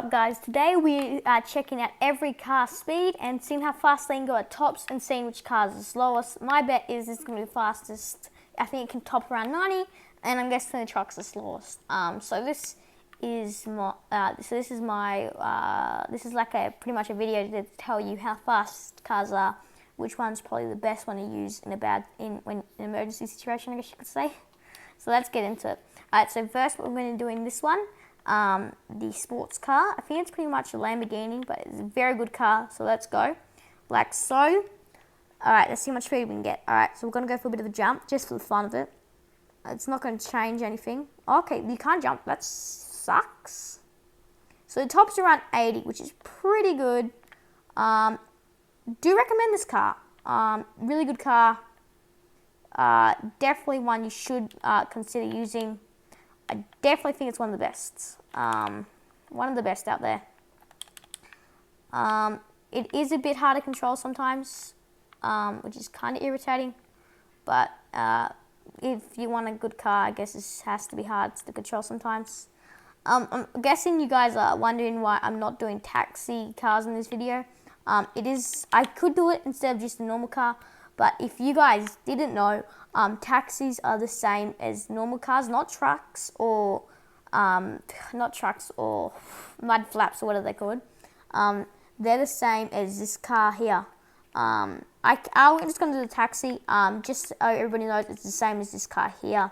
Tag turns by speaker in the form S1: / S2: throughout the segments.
S1: up, guys? Today we are checking out every car's speed and seeing how fast they can go at tops and seeing which car is the slowest. My bet is it's going to be the fastest. I think it can top around 90, and I'm guessing the truck's the slowest. So this is my this is like pretty much a video to tell you how fast cars are, which one's probably the best one to use in an emergency situation, I guess you could say. So let's get into it. Alright, so first what we're going to do in this one, the sports car. I think it's pretty much a Lamborghini, but it's a very good car. So let's go, like so. Alright, let's see how much speed we can get. Alright, so we're going to go for a bit of a jump, just for the fun of it. It's not going to change anything. Okay, you can't jump, that sucks. So the top's around 80, which is pretty good. Do recommend this car. Really good car. Definitely one you should consider using. I definitely think it's one of the best. One of the best out there. It is a bit hard to control sometimes, which is kind of irritating. But if you want a good car, I guess it has to be hard to control sometimes. I'm guessing you guys are wondering why I'm not doing taxi cars in this video. I could do it instead of just a normal car. But if you guys didn't know, taxis are the same as normal cars, not trucks or mud flaps or whatever they're called. They're the same as this car here. I'm just going to do the taxi, just so everybody knows it's the same as this car here.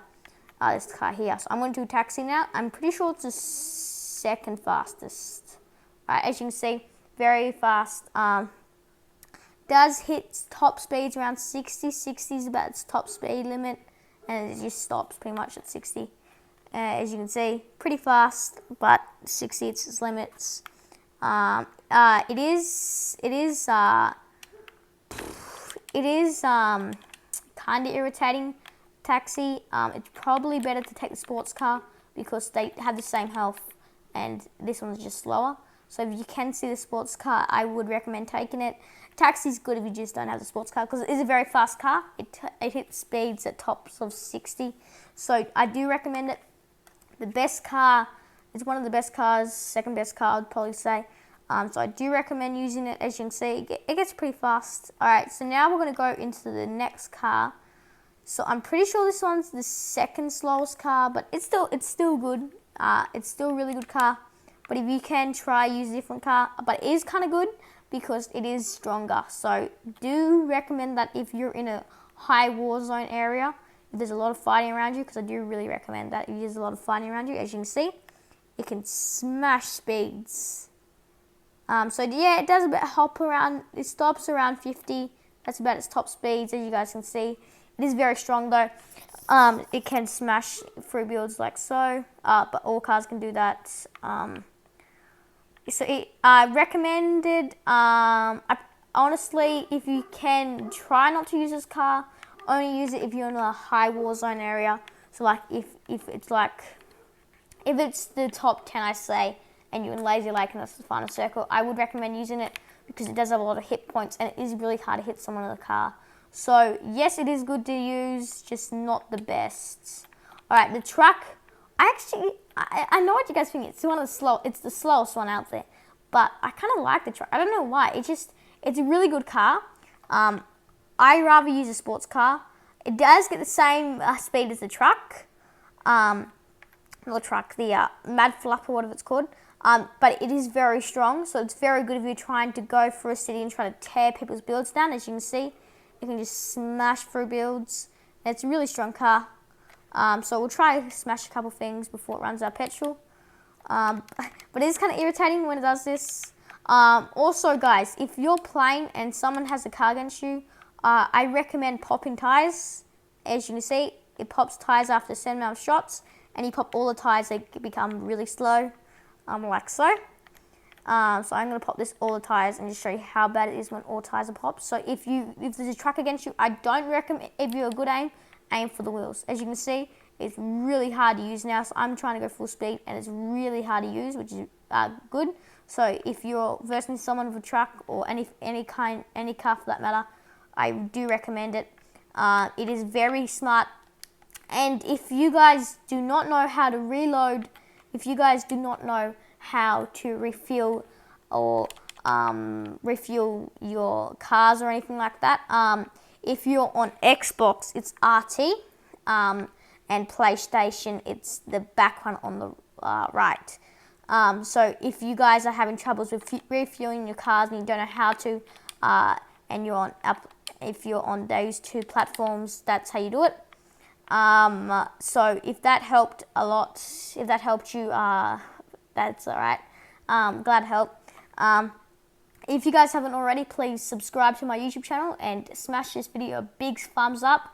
S1: So I'm going to do taxi now. I'm pretty sure it's the second fastest. As you can see, very fast. Does hit top speeds around 60. 60 is about its top speed limit, and it just stops pretty much at 60. As you can see, pretty fast, but 60 it's its limits. It is kind of irritating, taxi. It's probably better to take the sports car because they have the same health, and this one's just slower. So if you can see the sports car, I would recommend taking it. Taxi's good if you just don't have the sports car because it is a very fast car. It hits speeds at tops of 60. So I do recommend it. The best car, it's one of the best cars, second best car I'd probably say. So I do recommend using it. As you can see, it gets pretty fast. Alright, so now we're going to go into the next car. So I'm pretty sure this one's the second slowest car, but it's still good. It's still a really good car. But if you can try use a different car, but it is kind of good because it is stronger. So do recommend that if you're in a high war zone area, if there's a lot of fighting around you, because I do really recommend that if there's a lot of fighting around you. As you can see, it can smash speeds. So yeah, it does a bit hop around. It stops around 50. That's about its top speeds, as you guys can see. It is very strong though. It can smash through builds like so, but all cars can do that. So I recommended, honestly, if you can, try not to use this car. Only use it if you're in a high war zone area. So like if it's the top 10, I say, and you're in Lazy Lake and that's the final circle, I would recommend using it because it does have a lot of hit points and it is really hard to hit someone in the car. So yes, it is good to use, just not the best. Alright, the truck, I know what you guys think. It's the slowest one out there, but I kind of like the truck. I don't know why. It's a really good car. I rather use a sports car. It does get the same speed as the truck. Not the truck, the Mad Flap or whatever it's called. But it is very strong, so it's very good if you're trying to go through a city and try to tear people's builds down. As you can see, you can just smash through builds. It's a really strong car. So we'll try to smash a couple things before it runs out of petrol. But it is kind of irritating when it does this. Also, guys, if you're playing and someone has a car against you, I recommend popping tires. As you can see, it pops tires after a certain amount of shots, and you pop all the tires, they become really slow, like so. So I'm going to pop all the tires and just show you how bad it is when all tires are popped. So if there's a truck against you, I don't recommend, if you're a good aim for the wheels. As you can see, it's really hard to use now, so I'm trying to go full speed and it's really hard to use, which is good. So if you're versing someone with a truck or any car for that matter, I do recommend it. It is very smart. And if you guys do not know how to reload, if you guys do not know how to refuel or refuel your cars or anything like that. If you're on Xbox, it's RT, and PlayStation, it's the back one on the right. So if you guys are having troubles with refueling your cars and you don't know how to, and if you're on those two platforms, that's how you do it. So if that helped a lot, if that helped you, that's alright. Glad to help. If you guys haven't already, please subscribe to my YouTube channel and smash this video a big thumbs up.